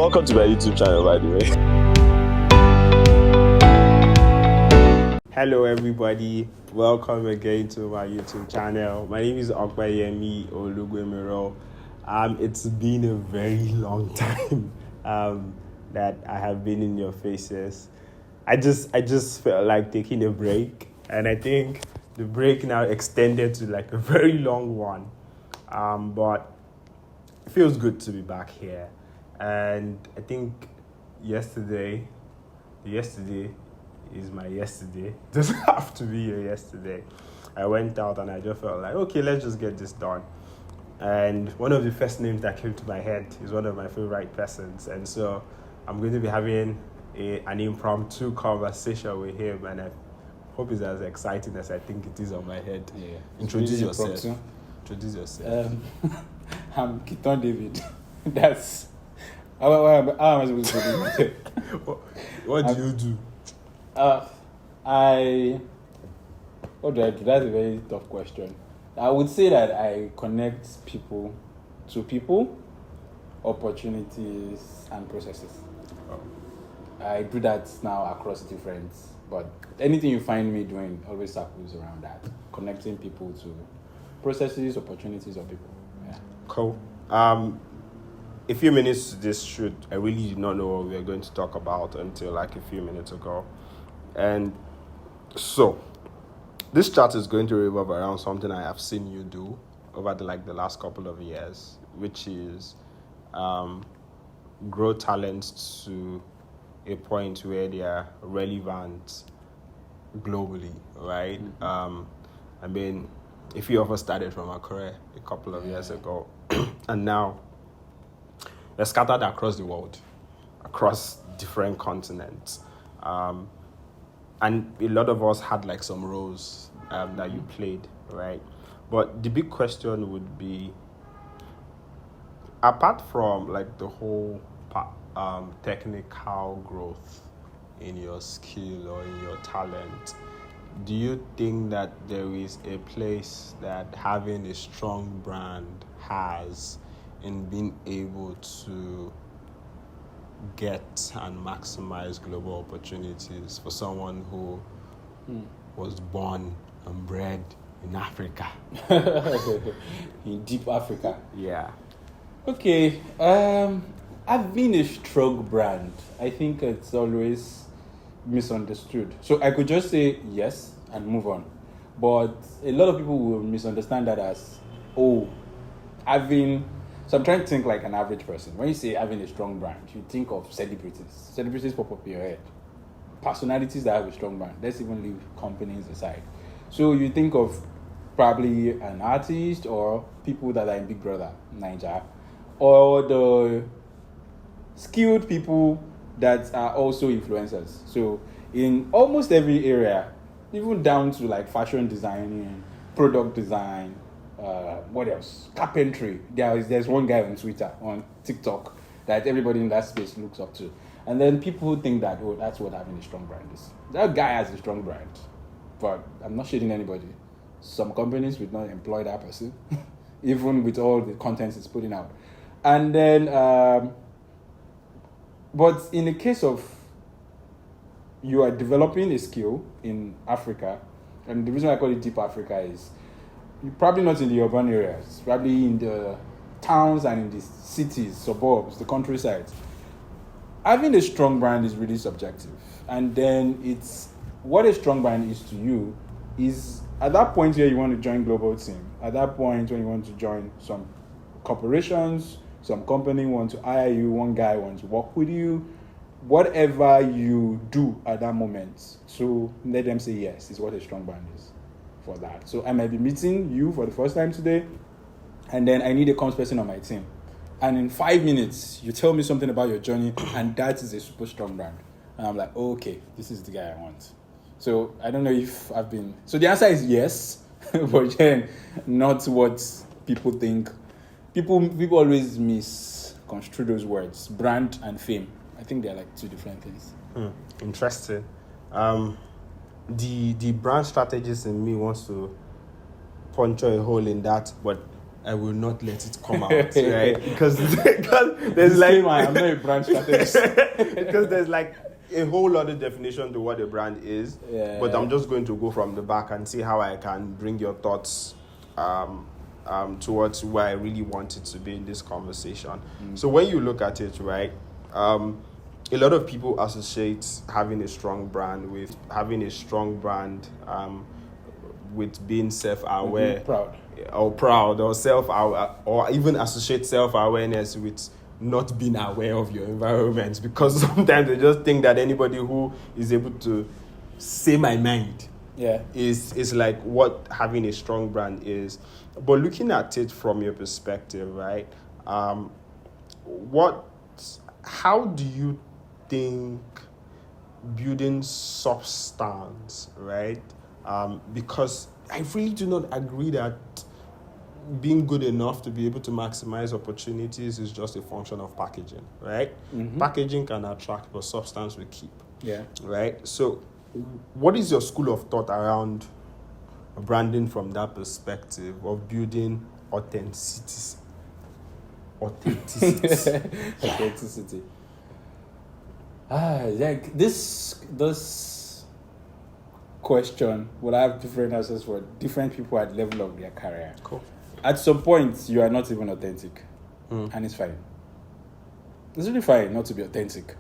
Welcome to my YouTube channel, by the way. Hello, everybody. Welcome again to my YouTube channel. My name is Okbayemi Olugwemiro. It's been a very long time that I have been in your faces. I just felt like taking a break, and I think the break now extended to like a very long one. But it feels good to be back here. And I think yesterday is my yesterday. It doesn't have to be a yesterday. I went out and I just felt like, okay, let's just get this done. And one of the first names that came to my head is one of my favorite persons. And so I'm going to be having an impromptu conversation with him. And I hope it's as exciting as I think it is on my head. Yeah. Introduce yourself. Impromptu. Introduce yourself. I'm Kitan David. That's how am I supposed to do it? What do you do? What do I do? That's a very tough question. I would say that I connect people to people, opportunities, and processes. Oh. I do that now across different, but anything you find me doing always circles around that, connecting people to processes, opportunities, or people. Yeah. Cool. A few minutes to this shoot, I really did not know what we were going to talk about until like a few minutes ago. And so, this chat is going to revolve around something I have seen you do over the last couple of years, which is grow talents to a point where they are relevant globally, right? Mm-hmm. I mean, a few of us started from our career a couple of years ago, and now they're scattered across the world, across different continents. And a lot of us had like some roles that you played, right? But the big question would be, apart from like the whole technical growth in your skill or in your talent, do you think that there is a place that having a strong brand has in being able to get and maximize global opportunities for someone who was born and bred in Africa? In deep Africa. Yeah. Okay. I've been a strong brand. I think it's always misunderstood. So I could just say yes and move on. But a lot of people will misunderstand that as, so I'm trying to think like an average person. When you say having a strong brand, you think of celebrities. Celebrities pop up in your head. Personalities that have a strong brand. Let's even leave companies aside. So you think of probably an artist or people that are in Big Brother, Nigeria, or the skilled people that are also influencers. So in almost every area, even down to like fashion designing, product design, what else? Carpentry. There's one guy on Twitter, on TikTok, that everybody in that space looks up to. And then people think that, that's what having a strong brand is. That guy has a strong brand, but I'm not shading anybody. Some companies would not employ that person, even with all the content it's putting out. And then, but in the case of you are developing a skill in Africa, and the reason I call it Deep Africa is you're probably not in the urban areas, probably in the towns and in the cities, suburbs, the countryside. Having a strong brand is really subjective. And then it's what a strong brand is to you is at that point where you want to join global team, at that point when you want to join some corporations, some company want to hire you, one guy wants to work with you, whatever you do at that moment. So let them say yes, is what a strong brand is for that. So I might be meeting you for the first time today, and then I need a comms person on my team. And in 5 minutes, you tell me something about your journey, and that is a super strong brand. And I'm like, okay, this is the guy I want. So I don't know if I've been... So the answer is yes, but then not what people think. People always misconstrue those words, brand and fame. I think they're like two different things. Interesting. The brand strategist in me wants to puncture a hole in that, but I will not let it come out, right? Because there's like I'm not a brand strategist. because there's like a whole lot of definition to what a brand is. Yeah. But I'm just going to go from the back and see how I can bring your thoughts towards where I really want it to be in this conversation. So when you look at it, right, a lot of people associate having a strong brand with with being self-aware, proud, or self-aware, or even associate self-awareness with not being aware of your environment, because sometimes they just think that anybody who is able to say my mind is like what having a strong brand is. But looking at it from your perspective, right, how do you think building substance, right, because I really do not agree that being good enough to be able to maximize opportunities is just a function of packaging, right? Packaging can attract, but substance will keep. Yeah. Right? So what is your school of thought around branding from that perspective of building authenticity? Authenticity. Like this question will have different answers for different people at the level of their career. Cool. At some point, you are not even authentic, and it's fine. It's really fine not to be authentic.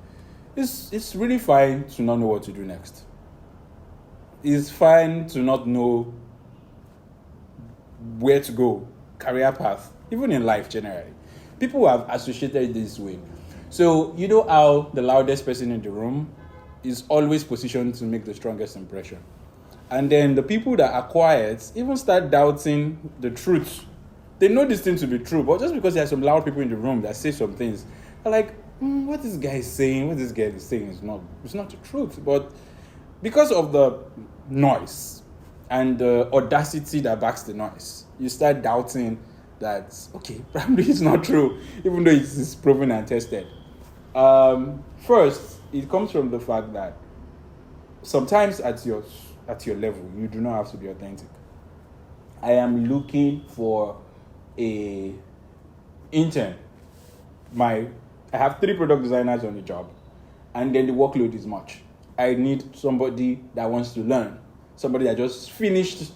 It's really fine to not know what to do next. It's fine to not know where to go, career path, even in life generally. People have associated this way. So you know how the loudest person in the room is always positioned to make the strongest impression. And then the people that are quiet even start doubting the truth. They know this thing to be true, but just because there are some loud people in the room that say some things, they're like, what this guy is saying, what this girl is saying is not the truth. But because of the noise and the audacity that backs the noise, you start doubting that, okay, probably it's not true, even though it's proven and tested. First, it comes from the fact that sometimes at your level, you do not have to be authentic. I am looking for a intern. I have 3 product designers on the job, and then the workload is much. I need somebody that wants to learn, somebody that just finished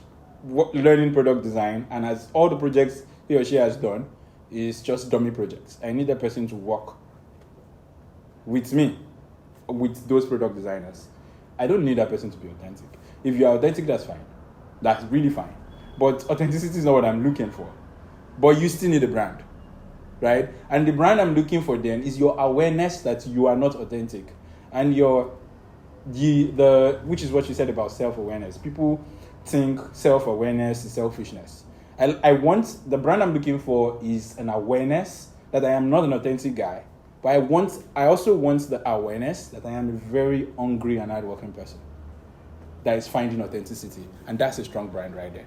learning product design, and as all the projects he or she has done is just dummy projects. I need that person to work with me, with those product designers. I don't need that person to be authentic. If you are authentic, that's fine. That's really fine. But authenticity is not what I'm looking for. But you still need a brand, right? And the brand I'm looking for then is your awareness that you are not authentic. And which is what you said about self-awareness. People think self-awareness is selfishness. The brand I'm looking for is an awareness that I am not an authentic guy. But I also want the awareness that I am a very hungry and hardworking person that is finding authenticity. And that's a strong brand right there.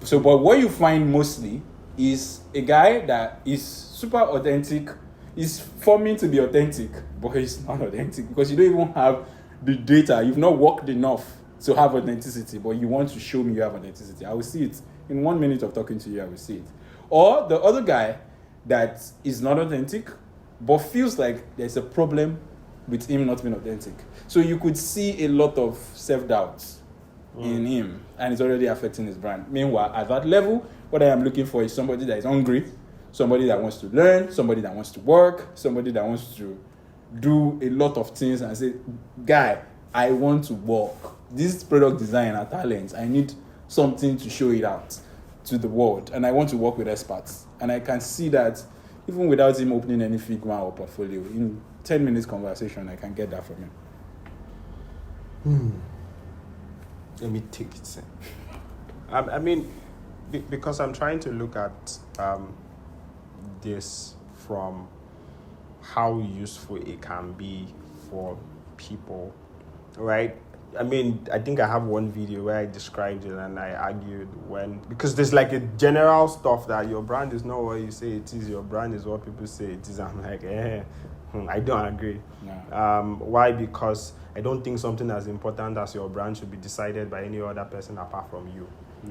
So, but what you find mostly is a guy that is super authentic, is forming to be authentic, but he's not authentic because you don't even have the data. You've not worked enough to have authenticity, but you want to show me you have authenticity. I will see it. In 1 minute of talking to you, I will see it. Or the other guy that is not authentic, but feels like there's a problem with him not being authentic. So you could see a lot of self-doubts in him, and it's already affecting his brand. Meanwhile, at that level, what I am looking for is somebody that is hungry, somebody that wants to learn, somebody that wants to work, somebody that wants to do a lot of things and say, guy, I want to work. This product design are talents. I need something to show it out to the world, and I want to work with experts. And I can see that even without him opening any Figma or portfolio, in 10 minutes conversation, I can get that from him. Let me take it. I mean, because I'm trying to look at this from how useful it can be for people, right? I mean, I think I have one video where I described it and I argued because there's like a general stuff that your brand is not what you say it is, your brand is what people say it is. I'm like, I don't agree. No. Why? Because I don't think something as important as your brand should be decided by any other person apart from you.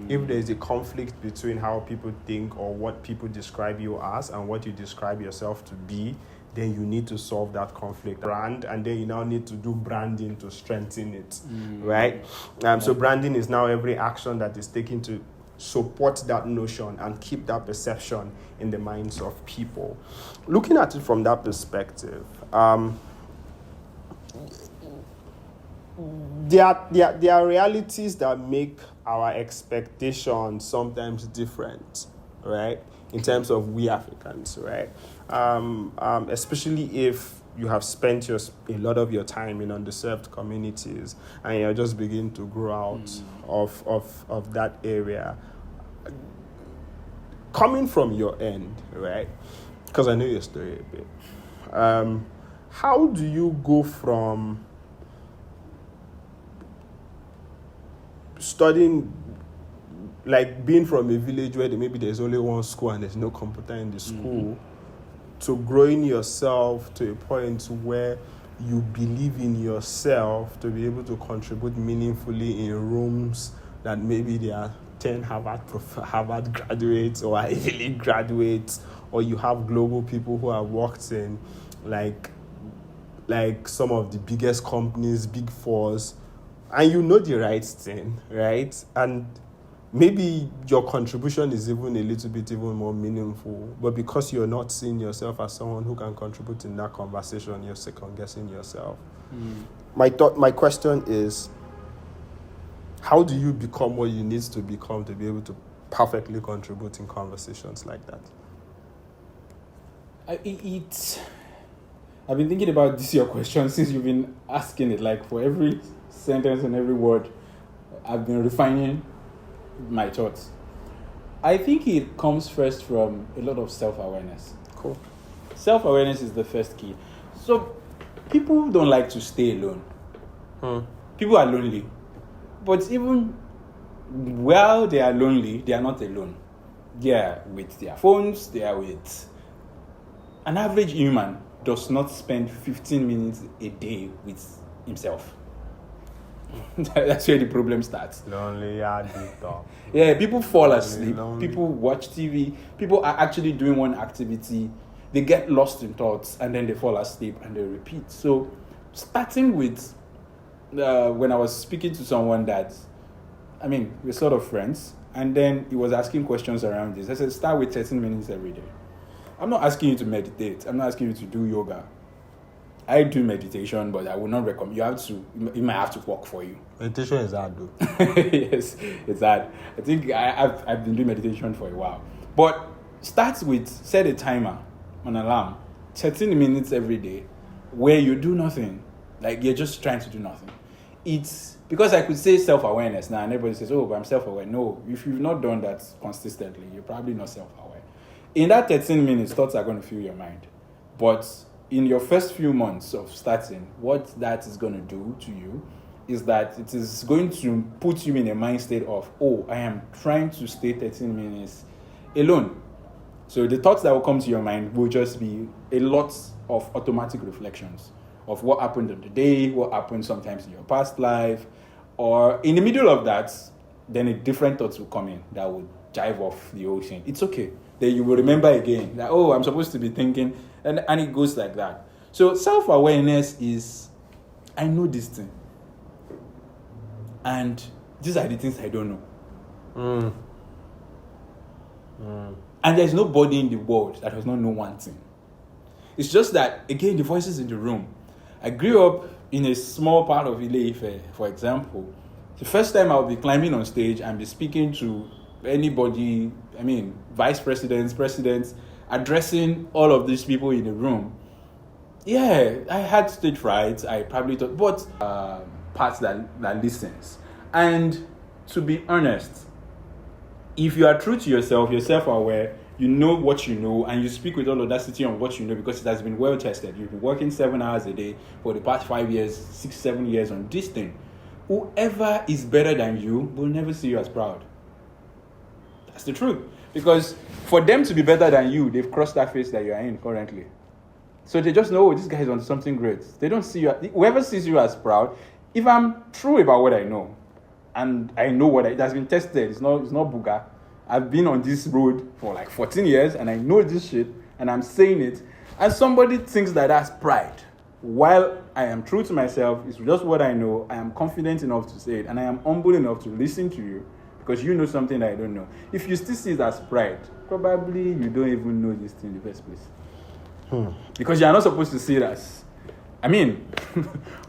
If there's a conflict between how people think or what people describe you as and what you describe yourself to be, then you need to solve that conflict. Brand, and then you now need to do branding to strengthen it, right? So branding is now every action that is taken to support that notion and keep that perception in the minds of people. Looking at it from that perspective, there are realities that make our expectations sometimes different, right? In terms of we Africans, right? Especially if you have spent a lot of your time in underserved communities and you're just beginning to grow out of that area. Coming from your end, right? Because I know your story a bit. How do you go from studying, like being from a village where maybe there's only one school and there's no computer in the school, to growing yourself to a point where you believe in yourself to be able to contribute meaningfully in rooms that maybe there are 10 Harvard graduates or Ivy League graduates, or you have global people who have worked in like some of the biggest companies, big fours, and you know the right thing, right? And maybe your contribution is even a little bit even more meaningful, but because you're not seeing yourself as someone who can contribute in that conversation, you're second guessing yourself. My question is, how do you become what you need to become to be able to perfectly contribute in conversations like that? I've been thinking about this your question since you've been asking it. Like for every sentence and every word, I've been refining my thoughts. I think it comes first from a lot of self-awareness. Cool. Self-awareness is the first key. So people don't like to stay alone. People are lonely. But even while they are lonely, they are not alone. They are with their phones, they are with... An average human does not spend 15 minutes a day with himself. That's where the problem starts. Lonely, yeah, people fall asleep. Lonely. People watch TV. People are actually doing one activity. They get lost in thoughts and then they fall asleep and they repeat. So starting with when I was speaking to someone that, we're sort of friends, and then he was asking questions around this. I said, start with 13 minutes every day. I'm not asking you to meditate. I'm not asking you to do yoga. I do meditation, but I would not recommend. You might have to work for you. Meditation is hard, though. Yes, it's hard. I think I've been doing meditation for a while. But start with, set a timer, an alarm, 13 minutes every day, where you do nothing. Like you're just trying to do nothing. It's because I could say self-awareness now, and everybody says, oh, but I'm self-aware. No, if you've not done that consistently, you're probably not self-aware. In that 13 minutes, thoughts are going to fill your mind. But in your first few months of starting, what that is going to do to you is that it is going to put you in a mind state of, oh, I am trying to stay 13 minutes alone. So the thoughts that will come to your mind will just be a lot of automatic reflections of what happened in the day, what happened sometimes in your past life, or in the middle of that, then a different thoughts will come in that will jive off the ocean. It's okay. Then you will remember again that, oh, I'm supposed to be thinking, and it goes like that. So self-awareness is, I know this thing, and these are the things I don't know. And there's nobody in the world that does not know one thing. It's just that, again, the voices in the room. I grew up in a small part of Ile-Ife, for example. The first time I'll be climbing on stage and be speaking to anybody, vice presidents, presidents, addressing all of these people in the room. Yeah, I had stage fright. I probably thought, but parts that listens. And to be honest, if you are true to yourself, you're self-aware, you know what you know, and you speak with all audacity on what you know because it has been well tested. You've been working 7 hours a day for the past 5 years, 6, 7 years on this thing. Whoever is better than you will never see you as proud. That's the truth. Because for them to be better than you, they've crossed that phase that you are in currently. So they just know, oh, this guy is on something great. They don't see you. Whoever sees you as proud, if I'm true about what I know, and I know it has been tested. It's not booger. I've been on this road for like 14 years, and I know this shit, and I'm saying it. And somebody thinks that that's pride. While I am true to myself, it's just what I know. I am confident enough to say it, and I am humble enough to listen to you because you know something that I don't know. If you still see it as pride, probably you don't even know this thing in the first place. Because you are not supposed to see it as. I mean,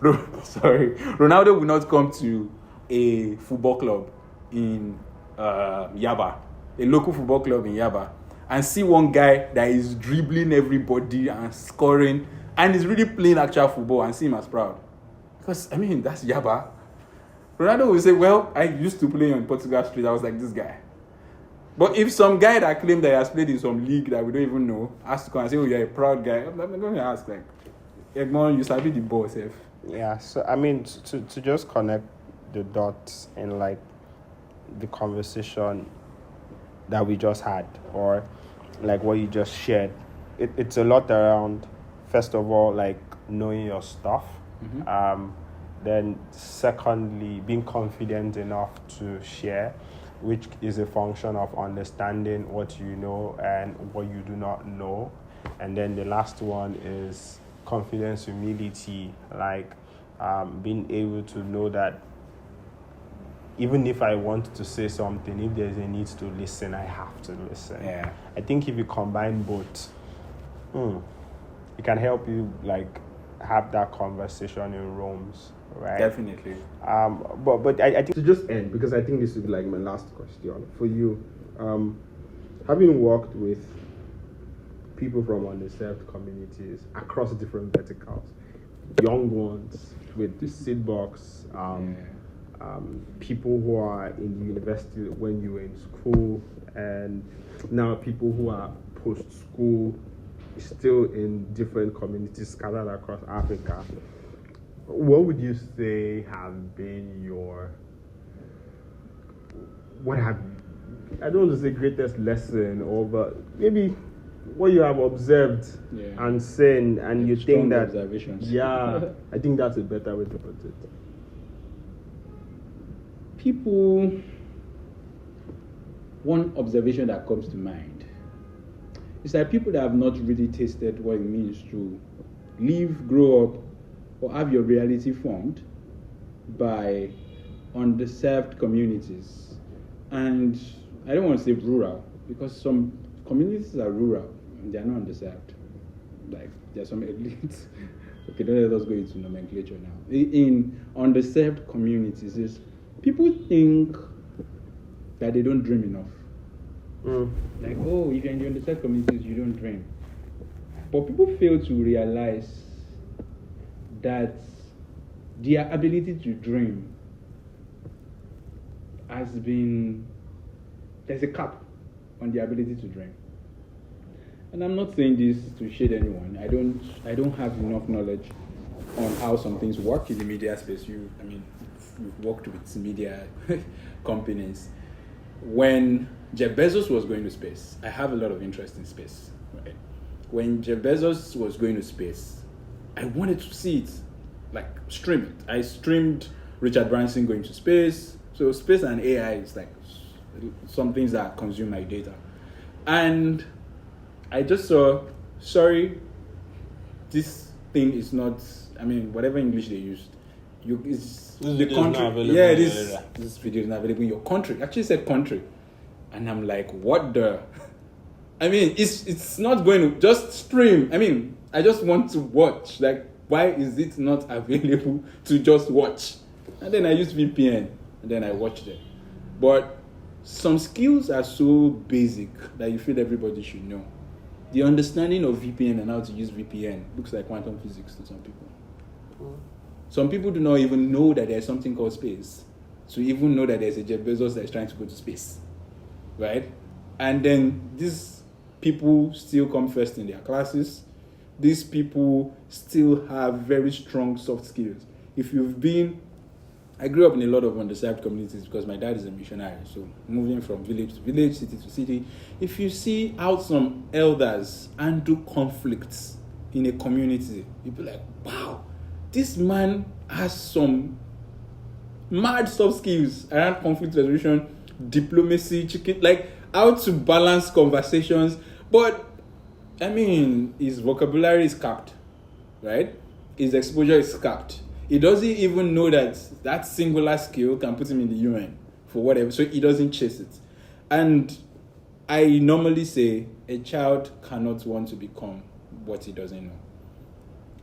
Ronaldo will not come to a football club in Yaba, a local football club in Yaba, and see one guy that is dribbling everybody and scoring and is really playing actual football and see him as proud. Because, I mean, that's Yaba. Ronaldo will say, well, I used to play on Portugal Street. I was like this guy. But if some guy that claimed that he has played in some league that we don't even know has to come and say, oh, you're a proud guy, I'm going to ask, like, Egmont, you sabi the boss, F. Yeah, so, I mean, to just connect the dots in, like, the conversation that we just had, or, like, what you just shared, it's a lot around, first of all, like, knowing your stuff. Mm-hmm. Then, secondly, being confident enough to share, which is a function of understanding what you know and what you do not know. And then the last one is confidence, humility, like being able to know that even if I want to say something, if there's a need to listen, I have to listen. Yeah. I think if you combine both, it can help you like have that conversation in rooms, right? Definitely. But I think to just end, because I think this would be like my last question for you. Having worked with people from underserved communities across different verticals, young ones with the seed box, people who are in the university when you were in school, and now people who are post-school, still in different communities scattered across Africa. What would you say have been I don't want to say greatest lesson, but maybe what you have observed and seen, and you think that observations. Yeah, I think that's a better way to put it. One observation that comes to mind is that people that have not really tasted what it means to live, grow up, or have your reality formed by underserved communities. And I don't want to say rural, because some communities are rural and they are not underserved. Like, there are some elites. Okay, don't let us go into nomenclature now. In underserved communities, is people think that they don't dream enough. Like, oh, if you're in the underserved communities, you don't dream. But people fail to realize that their ability to dream there's a cap on the ability to dream. And I'm not saying this to shade anyone. I don't have enough knowledge on how some things work in the media space. You've worked with media companies. When Jeff Bezos was going to space, I have a lot of interest in space. Right? When Jeff Bezos was going to space, I wanted to see it, like stream it. I streamed Richard Branson going to space. So space and AI is like some things that consume my data. And I just saw, sorry, this thing is not, whatever English they used, this video is not available in your country. Actually said country. And I'm like, what the? It's not going to just stream. I just want to watch. Like, why is it not available to just watch? And then I used VPN, and then I watched it. But some skills are so basic that you feel everybody should know. The understanding of VPN and how to use VPN looks like quantum physics to some people. Some people do not even know that there's something called space. So even know that there's a Jeff Bezos that is trying to go to space. Right? And then these people still come first in their classes. These people still have very strong soft skills. I grew up in a lot of underserved communities because my dad is a missionary. So moving from village to village, city to city, if you see how some elders handle conflicts in a community, you'll be like, wow, this man has some mad soft skills around conflict resolution, diplomacy, like how to balance conversations. But I mean, his vocabulary is capped, right? His exposure is capped. He doesn't even know that that singular skill can put him in the UN for whatever, so he doesn't chase it. And I normally say a child cannot want to become what he doesn't know.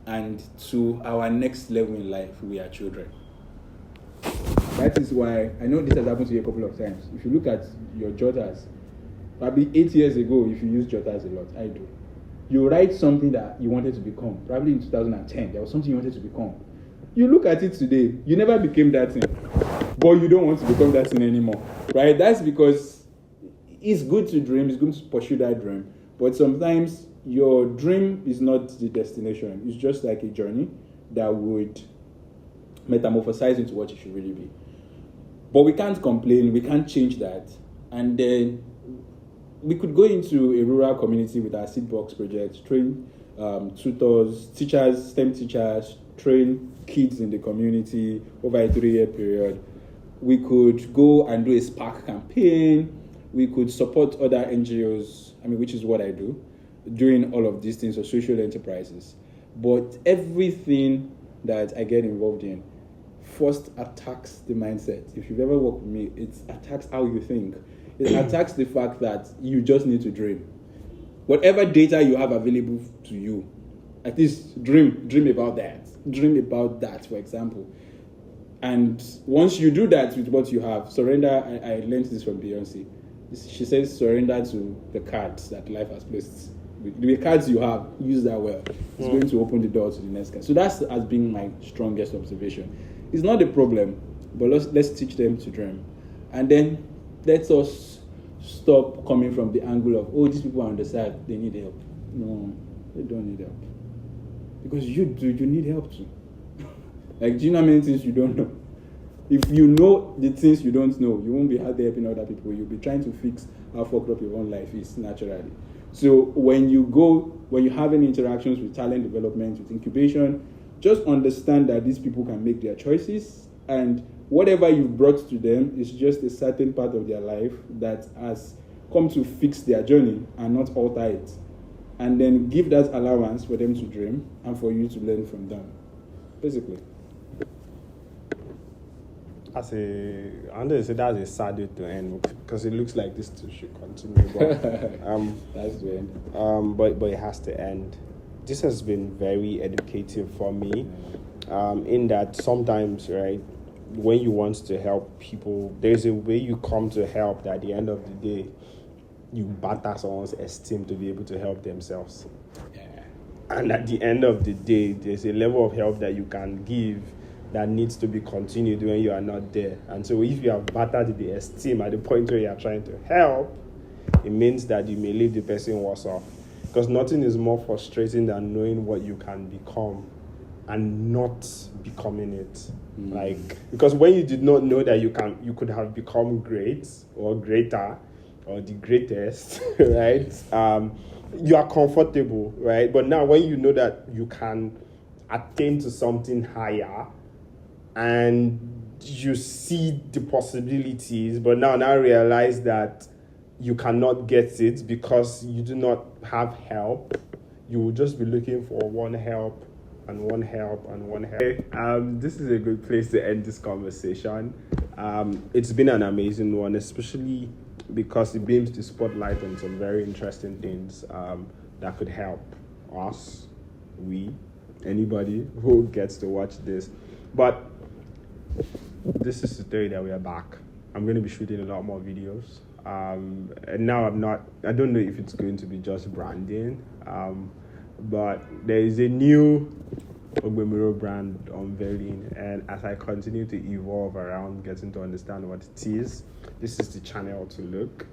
And to our next level in life, we are children. That is why, I know this has happened to you a couple of times. If you look at your jotters, probably 8 years ago, if you use jotters a lot, I do. You write something that you wanted to become. Probably in 2010, there was something you wanted to become. You look at it today, you never became that thing. But you don't want to become that thing anymore. Right? That's because it's good to dream, it's good to pursue that dream. But sometimes your dream is not the destination. It's just like a journey that would metamorphosize into what it should really be. But we can't complain, we can't change that. And then we could go into a rural community with our seed box project, train tutors, teachers, STEM teachers, train kids in the community over a 3-year period. We could go and do a Spark campaign. We could support other NGOs, which is what I do, doing all of these things or social enterprises. But everything that I get involved in first attacks the mindset. If you've ever worked with me, it attacks how you think. It attacks the fact that you just need to dream. Whatever data you have available to you, at least dream about that. Dream about that, for example. And once you do that with what you have, surrender. I learned this from Beyonce. She says surrender to the cards that life has placed. The cards you have, use that well. It's going to open the door to the next card. So that has been my strongest observation. It's not a problem, but let's teach them to dream. And then let us stop coming from the angle of, oh, these people are underserved, they need help. No, they don't need help. Because you need help too. Like, do you know how many things you don't know? If you know the things you don't know, you won't be out there helping other people. You'll be trying to fix how fucked up your own life is naturally. So when you have any interactions with talent development, with incubation, just understand that these people can make their choices, and whatever you've brought to them is just a certain part of their life that has come to fix their journey and not alter it. And then give that allowance for them to dream and for you to learn from them, basically. I'm going to say that's a sad way to end because it looks like this too should continue. But, that's the end. But it has to end. This has been very educative for me, in that sometimes, right, when you want to help people, there's a way you come to help that at the end of the day, you batter someone's esteem to be able to help themselves. Yeah. And at the end of the day, there's a level of help that you can give that needs to be continued when you are not there. And so if you have battered the esteem at the point where you are trying to help, it means that you may leave the person worse off. Because nothing is more frustrating than knowing what you can become and not becoming it. Because when you did not know that you could have become great or greater or the greatest, right? You are comfortable, right? But now when you know that you can attain to something higher and you see the possibilities, but now realize that you cannot get it because you do not have help, you will just be looking for one help and one help and one help. This is a good place to end this conversation. It's been an amazing one, especially because it beams the spotlight on some very interesting things that could help us, anybody who gets to watch this. But this is the day that we are back. I'm going to be shooting a lot more videos. And now I don't know if it's going to be just branding, but there is a new Ogbemiro brand unveiling, and as I continue to evolve around getting to understand what it is, this is the channel to look.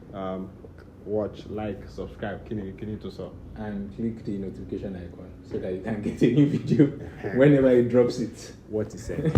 Watch, like, subscribe, and click the notification icon so that you can get a new video whenever it drops it. What he said.